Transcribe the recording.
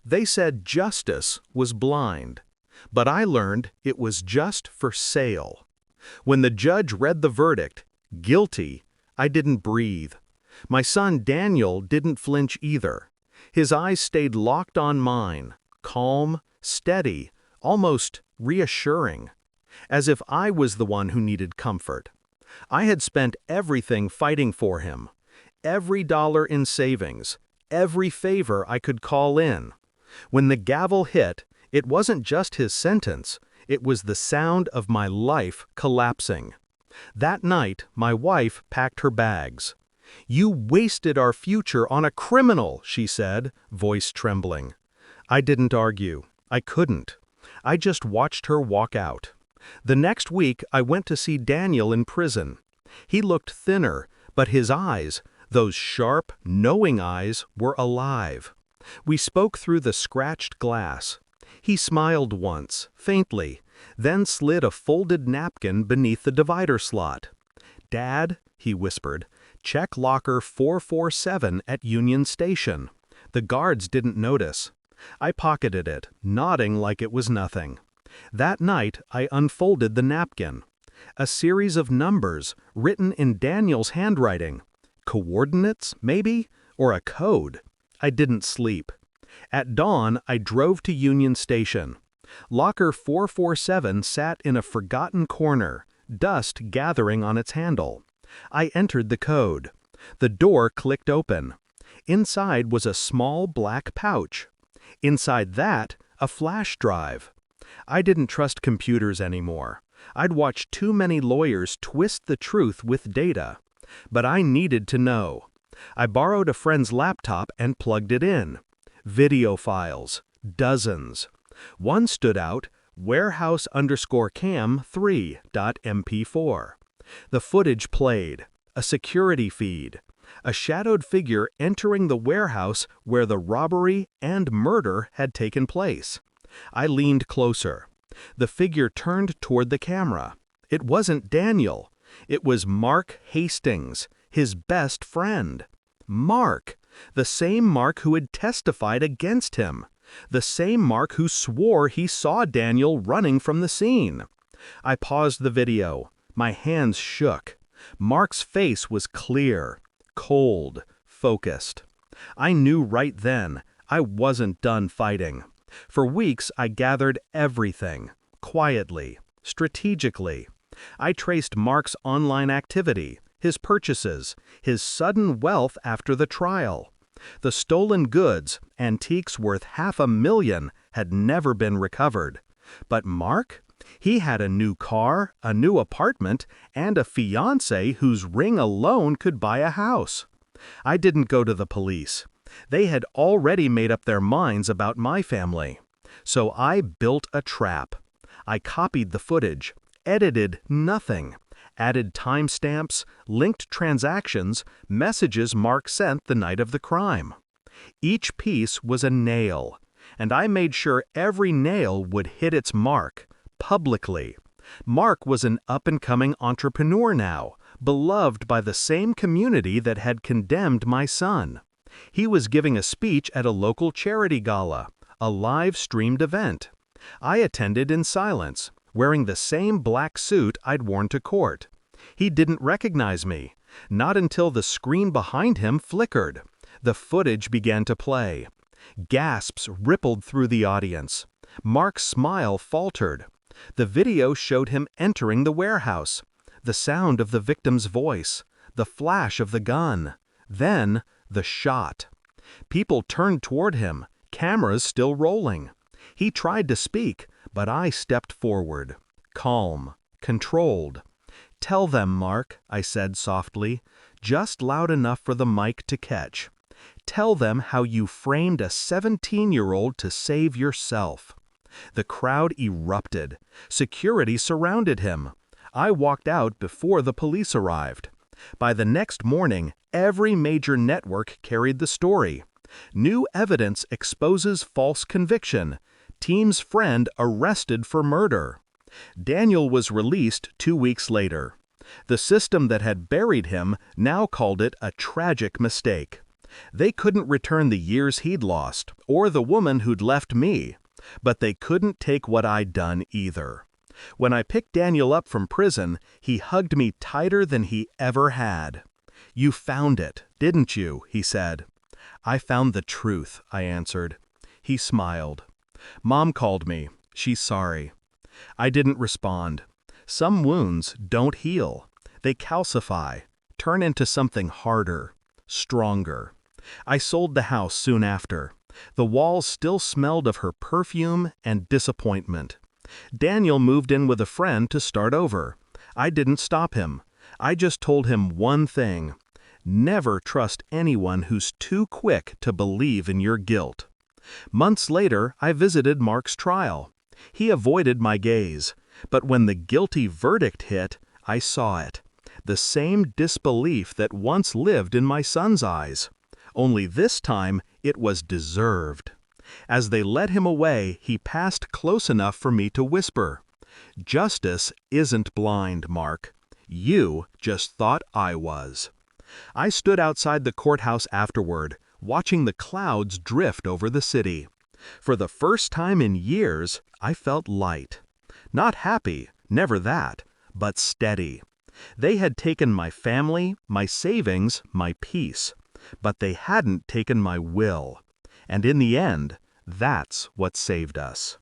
They said justice was blind, but I learned it was just for sale. When the judge read the verdict, guilty, I didn't breathe. My son Daniel didn't flinch either. His eyes stayed locked on mine, calm, steady, almost reassuring, as if I was the one who needed comfort. I had spent everything fighting for him, every dollar in savings, every favor I could call in. When the gavel hit, it wasn't just his sentence, it was the sound of my life collapsing. That night, my wife packed her bags. "You wasted our future on a criminal," she said, voice trembling. I didn't argue. I couldn't. I just watched her walk out. The next week, I went to see Daniel in prison. He looked thinner, but his eyes, those sharp, knowing eyes, were alive. We spoke through the scratched glass. He smiled once, faintly, then slid a folded napkin beneath the divider slot. "Dad," he whispered, "check locker 447 at Union Station." The guards didn't notice. I pocketed it, nodding like it was nothing. That night, I unfolded the napkin. A series of numbers, written in Daniel's handwriting. Coordinates, maybe? Or a code. I didn't sleep. At dawn, I drove to Union Station. Locker 447 sat in a forgotten corner, dust gathering on its handle. I entered the code. The door clicked open. Inside was a small black pouch. Inside that, a flash drive. I didn't trust computers anymore. I'd watched too many lawyers twist the truth with data. But I needed to know. I borrowed a friend's laptop and plugged it in. Video files. Dozens. One stood out, warehouse_cam3.mp4. The footage played. A security feed. A shadowed figure entering the warehouse where the robbery and murder had taken place. I leaned closer. The figure turned toward the camera. It wasn't Daniel. It was Mark Hastings, his best friend. Mark! The same Mark who had testified against him. The same Mark who swore he saw Daniel running from the scene. I paused the video. My hands shook. Mark's face was clear, cold, focused. I knew right then I wasn't done fighting. For weeks I gathered everything, quietly, strategically. I traced Mark's online activity, his purchases, his sudden wealth after the trial. The stolen goods, antiques worth $500,000, had never been recovered. But Mark? He had a new car, a new apartment, and a fiancée whose ring alone could buy a house. I didn't go to the police. They had already made up their minds about my family. So I built a trap. I copied the footage, edited nothing, added timestamps, linked transactions, messages Mark sent the night of the crime. Each piece was a nail, and I made sure every nail would hit its mark, publicly. Mark was an up-and-coming entrepreneur now, beloved by the same community that had condemned my son. He was giving a speech at a local charity gala, a live-streamed event. I attended in silence, wearing the same black suit I'd worn to court. He didn't recognize me, not until the screen behind him flickered. The footage began to play. Gasps rippled through the audience. Mark's smile faltered. The video showed him entering the warehouse. The sound of the victim's voice, the flash of the gun, then the shot. People turned toward him, cameras still rolling. He tried to speak, but I stepped forward, calm, controlled. "Tell them, Mark," I said softly, just loud enough for the mic to catch. "Tell them how you framed a 17-year-old to save yourself." The crowd erupted. Security surrounded him. I walked out before the police arrived. By the next morning, every major network carried the story. New evidence exposes false conviction. Team's friend arrested for murder. Daniel was released 2 weeks later. The system that had buried him now called it a tragic mistake. They couldn't return the years he'd lost, or the woman who'd left me, but they couldn't take what I'd done either. When I picked Daniel up from prison, he hugged me tighter than he ever had. "You found it, didn't you?" he said. "I found the truth," I answered. He smiled. "Mom called me. She's sorry." I didn't respond. Some wounds don't heal. They calcify, turn into something harder, stronger. I sold the house soon after. The walls still smelled of her perfume and disappointment. Daniel moved in with a friend to start over. I didn't stop him. I just told him one thing: never trust anyone who's too quick to believe in your guilt. Months later, I visited Mark's trial. He avoided my gaze, but when the guilty verdict hit, I saw it. The same disbelief that once lived in my son's eyes. Only this time, it was deserved. As they led him away, he passed close enough for me to whisper, "Justice isn't blind, Mark. You just thought I was." I stood outside the courthouse afterward, watching the clouds drift over the city. For the first time in years, I felt light. Not happy, never that, but steady. They had taken my family, my savings, my peace, but they hadn't taken my will. And in the end, that's what saved us.